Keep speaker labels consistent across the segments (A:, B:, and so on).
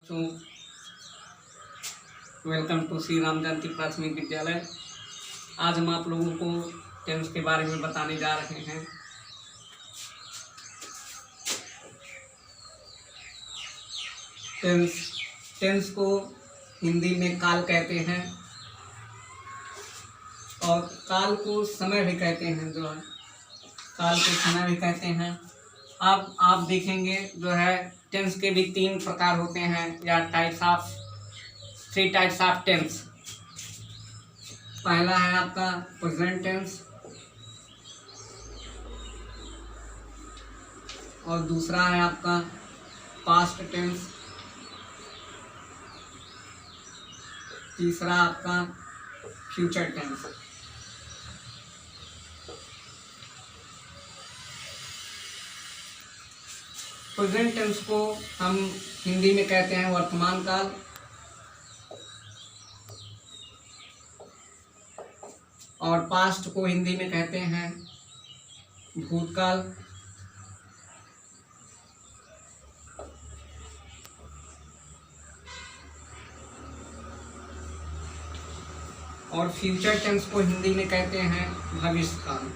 A: तो welcome to Shri Ram Janaki प्राथमिक विद्यालय। आज हम आप लोगों को टेंस के बारे में बताने जा रहे हैं। टेंस को हिंदी में काल कहते हैं और काल को समय भी कहते हैं। काल को समय भी कहते हैं। अब आप देखेंगे टेंस के भी तीन प्रकार होते हैं या थ्री टाइप्स ऑफ टेंस। पहला है आपका प्रेजेंट टेंस और दूसरा है आपका पास्ट टेंस, तीसरा आपका फ्यूचर टेंस। प्रेजेंट टेंस को हम हिंदी में कहते हैं वर्तमान काल और पास्ट को हिंदी में कहते हैं भूतकाल और फ्यूचर टेंस को हिंदी में कहते हैं भविष्यकाल।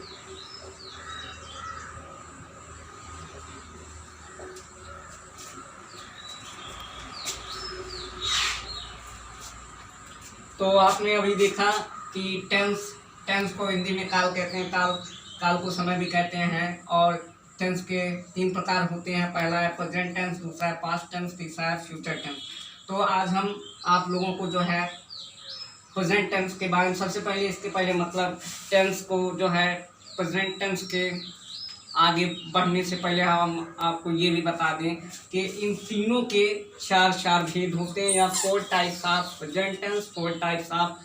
A: तो आपने अभी देखा कि टेंस को हिंदी में काल कहते हैं, काल को समय भी कहते हैं और टेंस के तीन प्रकार होते हैं। पहला है प्रेजेंट टेंस, दूसरा है पास्ट टेंस, तीसरा है फ्यूचर टेंस। तो आज हम आप लोगों को प्रेजेंट टेंस के बारे में इसके पहले मतलब टेंस को प्रेजेंट टेंस के आगे बढ़ने से पहले हम आपको ये भी बता दें कि इन तीनों के चार भेद होते हैं या 4 types of present tense, 4 types of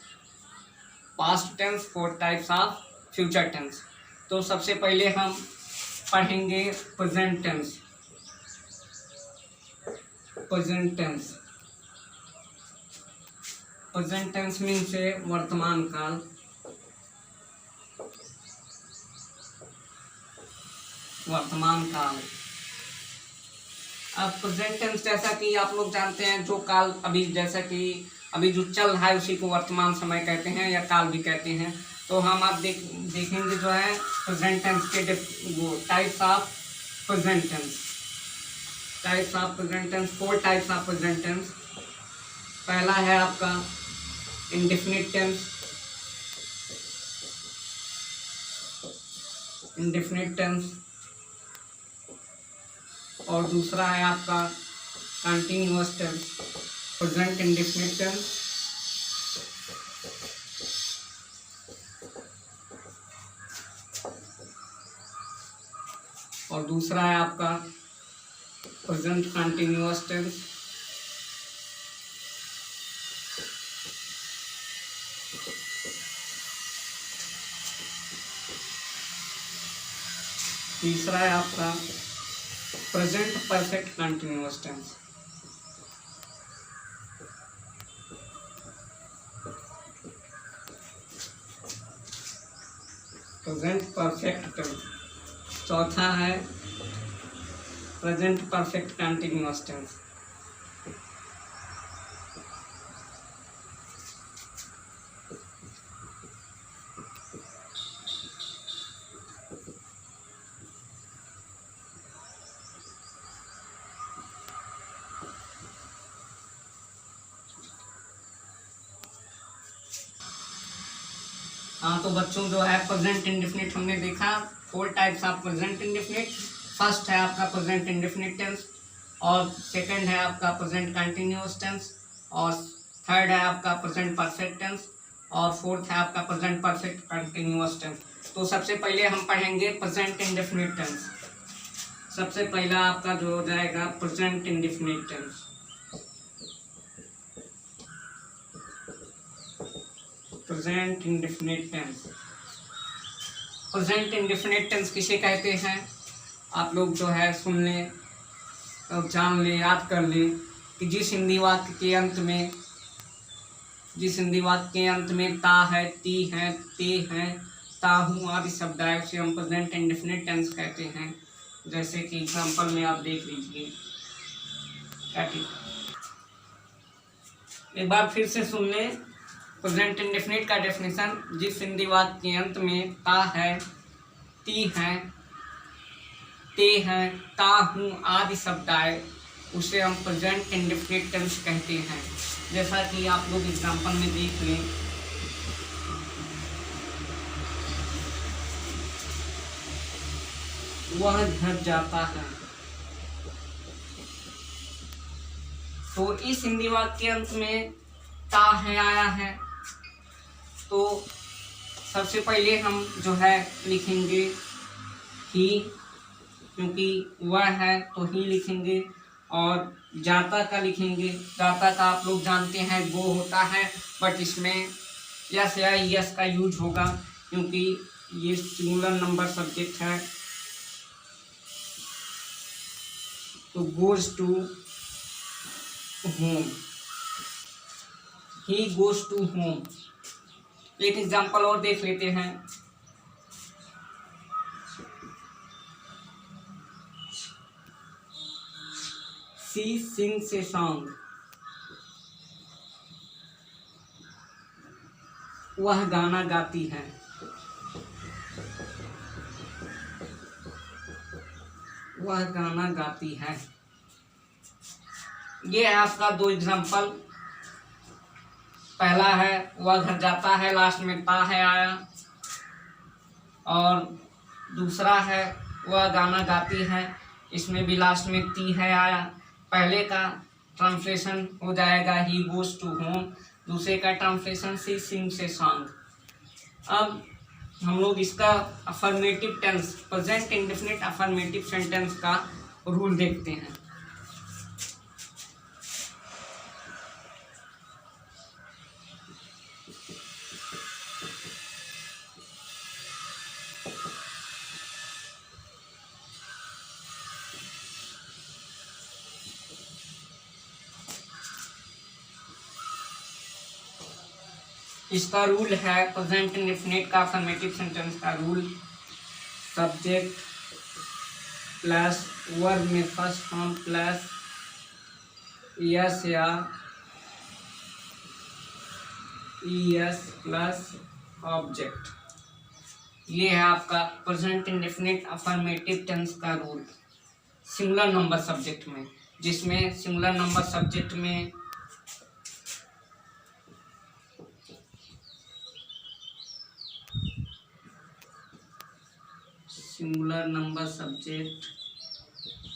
A: past tense, 4 types of future tense. तो सबसे पहले हम पढ़ेंगे present tense. Present tense means वर्तमान काल। अब प्रेजेंट टेंस जैसा कि आप लोग जानते हैं, जो काल अभी अभी जो चल रहा है उसी को वर्तमान समय कहते हैं या काल भी कहते हैं। तो हम आप देखेंगे प्रेजेंट टेंस के types of present tense. 4 types of present tense. पहला है आपका इंडेफिनिट टेंस और दूसरा है आपका continuous tense, present indefinite tense. और दूसरा है आपका प्रेजेंट कंटिन्यूअस टेंस। तीसरा है आपका present perfect continuous tense. Present perfect tense. चौथा है प्रेजेंट परफेक्ट कंटिन्यूअस टेंस। हाँ, तो बच्चों प्रेजेंट इंडेफिनिट हमने देखा 4 types of present indefinite. First है आपका प्रेजेंट इंडेफिनिट टेंस और सेकंड है आपका प्रेजेंट कंटिन्यूअस टेंस और थर्ड है आपका प्रेजेंट परफेक्ट टेंस और फोर्थ है आपका प्रेजेंट परफेक्ट कंटिन्यूअस टेंस। तो सबसे पहले हम पढ़ेंगे प्रेजेंट इंडेफिनिट टेंस। सबसे पहला आपका जो हो जाएगा present indefinite tense. Present indefinite tense किसे कहते हैं? आप लोग सुन लें, जान लें, याद कर लें कि जिस हिंदी वाक्य के अंत में ता है, ती है, ते हैं, ताहू आदि शब्द आए उसे हम प्रेजेंट इंडेफिनिट टेंस कहते हैं। जैसे कि एग्जाम्पल में आप देख लीजिए। एक बार फिर से सुन लें प्रेजेंट इंडेफिनिट का डेफिनेशन। जिस हिंदी वाक्य के अंत में ता है, ती है, ते हैं, ता हूँ आदि शब्द आए उसे हम प्रेजेंट इंडेफिनिट टेंस कहते हैं। जैसा कि आप लोग एग्जाम्पल में देख लें, वह घर जाता है, तो इस हिंदी वाक्य के अंत में ता है आया है, तो सबसे पहले हम जो है लिखेंगे ही, क्योंकि वह है तो ही लिखेंगे। और जाता का लिखेंगे, जाता का आप लोग जानते हैं गो होता है, बट इसमें यस या यस का यूज होगा क्योंकि ये सिंगुलर नंबर सब्जेक्ट है। तो goes to home, he goes to home. एक एग्जाम्पल और देख लेते हैं। शी सिंग्स ए सॉन्ग, वह गाना गाती है। वह गाना गाती है। ये है आपका दो एग्जाम्पल। पहला है वह घर जाता है, लास्ट में ता है आया, और दूसरा है वह गाना गाती है, इसमें भी लास्ट में ती है आया। पहले का ट्रांसलेशन हो जाएगा ही गोज टू होम, दूसरे का translation she sings a song. अब हम लोग इसका affirmative tense, present indefinite affirmative sentence का रूल देखते हैं। इसका रूल है प्रेजेंट इंडेफिनिट का अफर्मेटिव सेंटेंस का रूल, सब्जेक्ट प्लस वर्ब में फर्स्ट फॉर्म प्लस यस या ईएस प्लस ऑब्जेक्ट। ये है आपका प्रेजेंट इंडेफिनिट अफर्मेटिव टेंस का रूल सिंगुलर नंबर सब्जेक्ट में, जिसमें सिंगुलर नंबर सब्जेक्ट में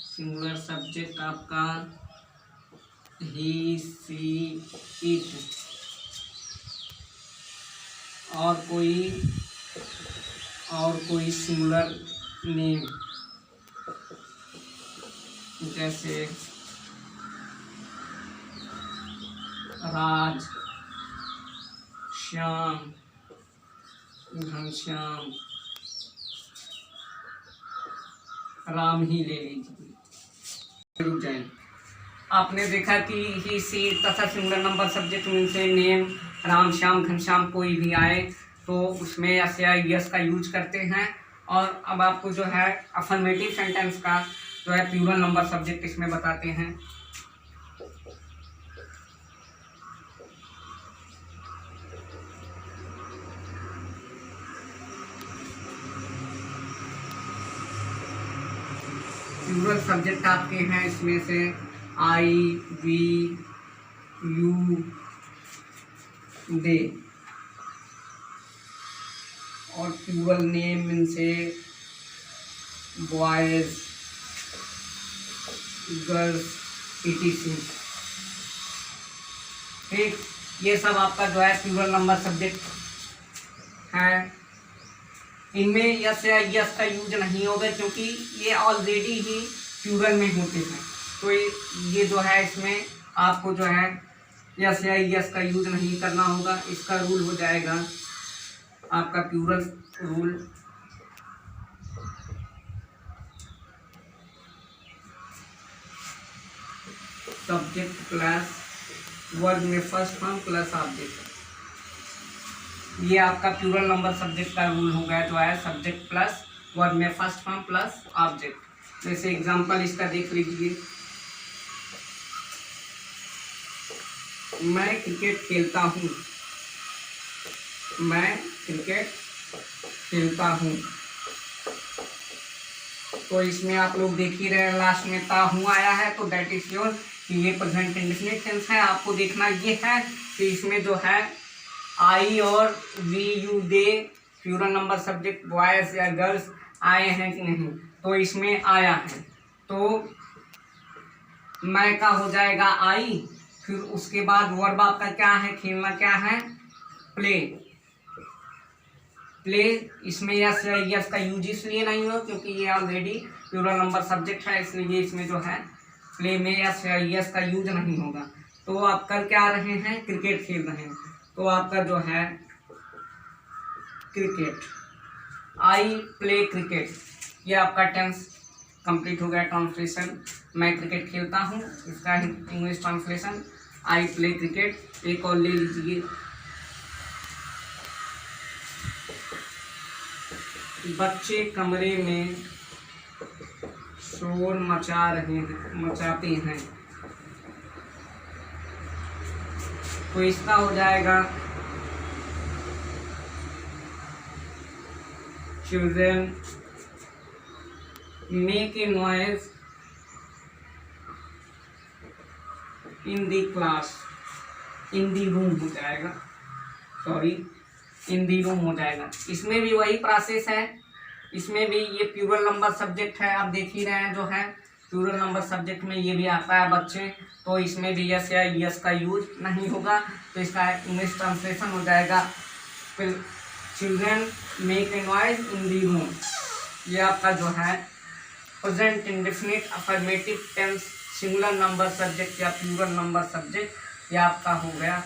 A: सिंगुलर सब्जेक्ट आपका ही सी इट, और कोई सिंगुलर नेम जैसे राज, श्याम, घनश्याम, राम ही ले लीजिए। रुक जाए। आपने देखा कि ही सी तथा सिंगुलर नंबर सब्जेक्ट में से नेम राम, श्याम, घनश्याम कोई भी आए तो उसमें यस या यस का यूज करते हैं। और अब आपको जो है अफर्मेटिव सेंटेंस का जो है प्लूरल नंबर सब्जेक्ट इसमें बताते हैं। प्लूरल सब्जेक्ट आपके हैं इसमें से आई, वी, यू, दे, और प्लूरल नेम इनसे बॉयज, गर्ल्स, etc। ठीक, ये सब आपका जो है प्लूरल नंबर सब्जेक्ट है। इनमें यस या यस का यूज नहीं होगा क्योंकि ये ऑलरेडी ही प्लूरल में होते हैं, तो ये जो है इसमें आपको जो है यस या यस का यूज नहीं करना होगा। इसका रूल हो जाएगा आपका plural rule, subject plus verb में फर्स्ट फॉर्म प्लस ऑब्जेक्ट। ये आपका प्लूरल नंबर सब्जेक्ट का रूल हो गया जो है सब्जेक्ट प्लस वर्ब में फर्स्ट फॉर्म प्लस ऑब्जेक्ट। जैसे एग्जांपल इसका देख लीजिए, मैं क्रिकेट खेलता हूँ, मैं क्रिकेट खेलता हूँ। तो इसमें आप लोग देख ही रहे हैं लास्ट में ता हूँ आया है, तो दैट इज योर कि ये प्रेजेंट इंडेफिनिट टेंस है। आपको देखना ये है कि इसमें जो है आई और we you they plural number subject boys या गर्ल्स आए हैं कि नहीं। तो इसमें आया है, तो मैं का हो जाएगा आई, फिर उसके बाद वर्ब आपका क्या है, खेलना क्या है, प्ले। प्ले इसमें यस या यस का यूज इसलिए नहीं हो क्योंकि ये ऑलरेडी प्लूरल नंबर सब्जेक्ट है, इसलिए इसमें जो है प्ले में यस या यस का यूज नहीं होगा। तो आप कर क्या रहे हैं, क्रिकेट खेल रहे हैं। तो आपका जो है क्रिकेट, आई प्ले क्रिकेट, ये आपका टेंस कंप्लीट हो गया। ट्रांसलेशन मैं क्रिकेट खेलता हूँ, इसका English translation I play cricket. एक और ले लीजिए, बच्चे कमरे में शोर मचाते हैं। तो इसका हो जाएगा children make a noise in the class, in the room हो जाएगा, सॉरी इन दी रूम हो जाएगा। इसमें भी वही प्रोसेस है, इसमें भी ये प्लूरल नंबर सब्जेक्ट है, आप देख ही रहे हैं जो है प्लूरल नंबर सब्जेक्ट में ये भी आता है बच्चे। तो इसमें भी यस या यस का यूज नहीं होगा, तो इसका इंग्लिश ट्रांसलेशन हो जाएगा children make a noise in the room. ये आपका जो है present indefinite affirmative tense singular number subject या प्लूरल नंबर सब्जेक्ट, ये आपका हो गया